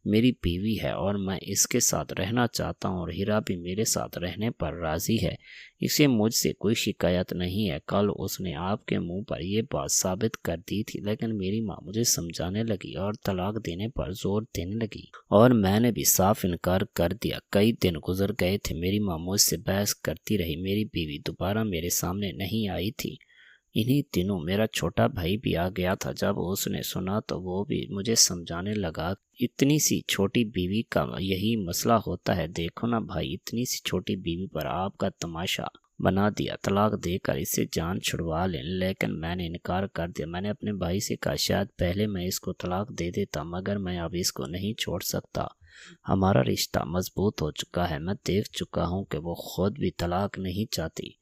मेरी बीवी है और मैं इसके साथ रहना चाहता हूँ और हीरा भी मेरे साथ रहने पर राजी है। इसे मुझसे कोई शिकायत नहीं है। कल उसने आपके मुंह पर यह बात साबित कर दी थी, लेकिन मेरी माँ मुझे समझाने लगी और तलाक देने पर जोर देने लगी और मैंने भी साफ इनकार कर दिया। कई दिन गुजर गए थे। मेरी माँ मुझसे बहस करती रही। मेरी बीवी दोबारा मेरे सामने नहीं आई थी। इन्हीं दिनों मेरा छोटा भाई भी आ गया था। जब उसने सुना तो वो भी मुझे समझाने लगा, इतनी सी छोटी बीवी का यही मसला होता है। देखो ना भाई, इतनी सी छोटी बीवी पर आपका तमाशा बना दिया। तलाक देकर इससे जान छुड़वा लें। लेकिन मैंने इनकार कर दिया। मैंने अपने भाई से कहा, शायद पहले मैं इसको तलाक दे देता, मगर मैं अब इसको नहीं छोड़ सकता। हमारा रिश्ता मजबूत हो चुका है। मैं देख चुका हूँ कि वो खुद भी तलाक नहीं चाहती।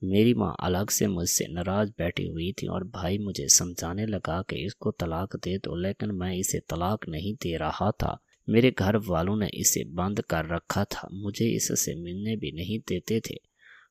मेरी माँ अलग से मुझसे नाराज बैठी हुई थी और भाई मुझे समझाने लगा कि इसको तलाक दे दो, लेकिन मैं इसे तलाक नहीं दे रहा था। मेरे घर वालों ने इसे बंद कर रखा था, मुझे इससे मिलने भी नहीं देते थे।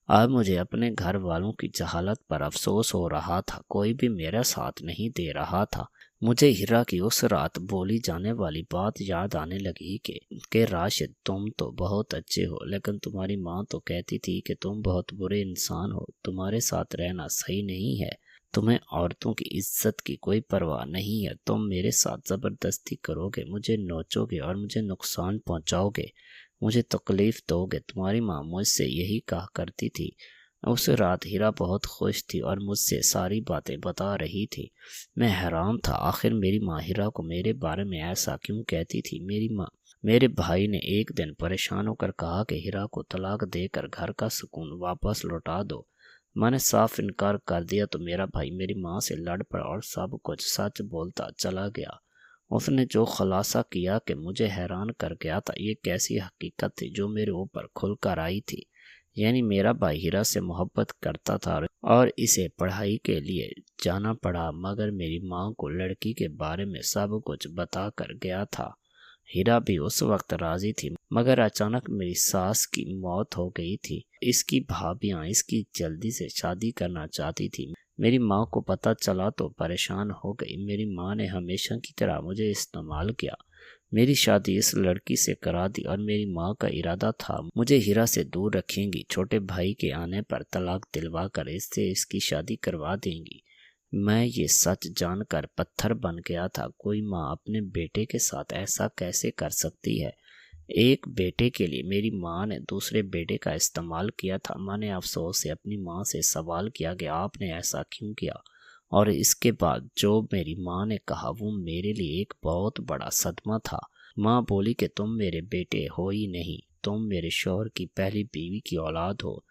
अब मुझे अपने घर वालों की जहालत पर अफसोस हो रहा था। कोई भी मेरा साथ नहीं दे रहा था। मुझे हीरा की उस रात बोली जाने वाली बात याद आने लगी कि राशिद, तुम तो बहुत अच्छे हो, लेकिन तुम्हारी माँ तो कहती थी कि तुम बहुत बुरे इंसान हो। तुम्हारे साथ रहना सही नहीं है। तुम्हें औरतों की इज्जत की कोई परवाह नहीं है। तुम मेरे साथ ज़बरदस्ती करोगे, मुझे नोचोगे और मुझे नुकसान पहुँचाओगे, मुझे तकलीफ़ दोगे। तुम्हारी माँ मुझसे यही कहा करती थी। उस रात हीरा बहुत खुश थी और मुझसे सारी बातें बता रही थी। मैं हैरान था, आखिर मेरी माँ हीरा को मेरे बारे में ऐसा क्यों कहती थी। मेरे भाई ने एक दिन परेशान होकर कहा कि हीरा को तलाक देकर घर का सुकून वापस लौटा दो। माँ ने साफ इनकार कर दिया तो मेरा भाई मेरी माँ से लड़ पड़ा और सब कुछ सच बोलता चला गया। उसने जो खुलासा किया कि मुझे हैरान कर गया था। ये कैसी हकीकत थी जो मेरे ऊपर खुलकर आई थी। यानी मेरा भाई हीरा से मोहब्बत करता था और इसे पढ़ाई के लिए जाना पड़ा, मगर मेरी माँ को लड़की के बारे में सब कुछ बता कर गया था। हीरा भी उस वक्त राजी थी, मगर अचानक मेरी सास की मौत हो गई थी। इसकी भाभियां इसकी जल्दी से शादी करना चाहती थी। मेरी माँ को पता चला तो परेशान हो गई। मेरी माँ ने हमेशा की तरह मुझे इस्तेमाल किया। मेरी शादी इस लड़की से करा दी और मेरी माँ का इरादा था मुझे हीरा से दूर रखेंगी। छोटे भाई के आने पर तलाक दिलवा कर इससे इसकी शादी करवा देंगी। मैं ये सच जानकर पत्थर बन गया था। कोई माँ अपने बेटे के साथ ऐसा कैसे कर सकती है। एक बेटे के लिए मेरी माँ ने दूसरे बेटे का इस्तेमाल किया था। मैंने अफसोस से अपनी माँ से सवाल किया कि आपने ऐसा क्यों किया, और इसके बाद जो मेरी माँ ने कहा वो मेरे लिए एक बहुत बड़ा सदमा था। माँ बोली कि तुम मेरे बेटे हो ही नहीं, तुम मेरे शौहर की पहली बीवी की औलाद हो।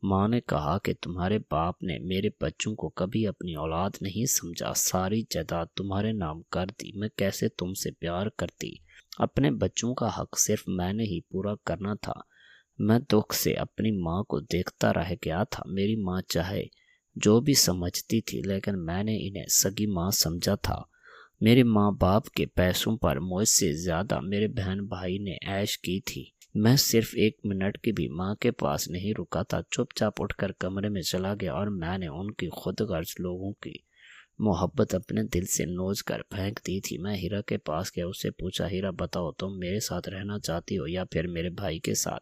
माँ ने कहा कि तुम्हारे बाप ने मेरे बच्चों को कभी अपनी औलाद नहीं समझा, सारी जायदाद तुम्हारे नाम कर दी। मैं कैसे तुमसे प्यार करती। अपने बच्चों का हक सिर्फ मैंने ही पूरा करना था। मैं दुख से अपनी माँ को देखता रह गया था। मेरी माँ चाहे जो भी समझती थी, लेकिन मैंने इन्हें सगी माँ समझा था। मेरे माँ बाप के पैसों पर मुझसे ज़्यादा मेरे बहन भाई ने ऐश की थी। मैं सिर्फ 1 मिनट की भी माँ के पास नहीं रुका था। चुपचाप उठकर कमरे में चला गया और मैंने उनकी खुदगर्ज लोगों की मोहब्बत अपने दिल से नोच कर फेंक दी थी। मैं हीरा के पास गया, उससे पूछा, हीरा बताओ, तुम मेरे साथ रहना चाहती हो या फिर मेरे भाई के साथ?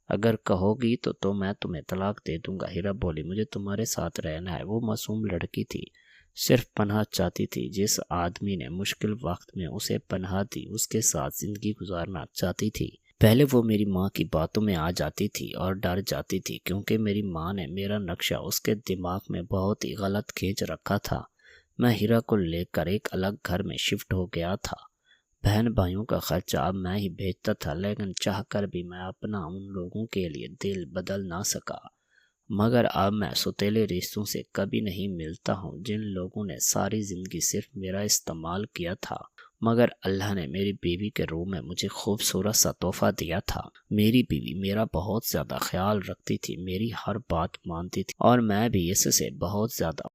अगर कहोगी तो मैं तुम्हें तलाक दे दूंगा। हीरा बोली, मुझे तुम्हारे साथ रहना है। वो मासूम लड़की थी, सिर्फ पनाह चाहती थी। जिस आदमी ने मुश्किल वक्त में उसे पनाह दी उसके साथ जिंदगी गुजारना चाहती थी। पहले वो मेरी माँ की बातों में आ जाती थी और डर जाती थी, क्योंकि मेरी माँ ने मेरा नक्शा उसके दिमाग में बहुत ही गलत खींच रखा था। मैं हीरा को लेकर एक अलग घर में शिफ्ट हो गया था। बहन भाइयों का खर्चा अब मैं ही भेजता था, लेकिन चाहकर भी मैं अपना उन लोगों के लिए दिल बदल ना सका। मगर अब मैं सुतीले रिश्तों से कभी नहीं मिलता हूँ, जिन लोगों ने सारी ज़िंदगी सिर्फ मेरा इस्तेमाल किया था। मगर अल्लाह ने मेरी बीवी के रूप में मुझे खूबसूरत सा तोहफा दिया था। मेरी बीवी मेरा बहुत ज़्यादा ख्याल रखती थी, मेरी हर बात मानती थी और मैं भी इससे बहुत ज़्यादा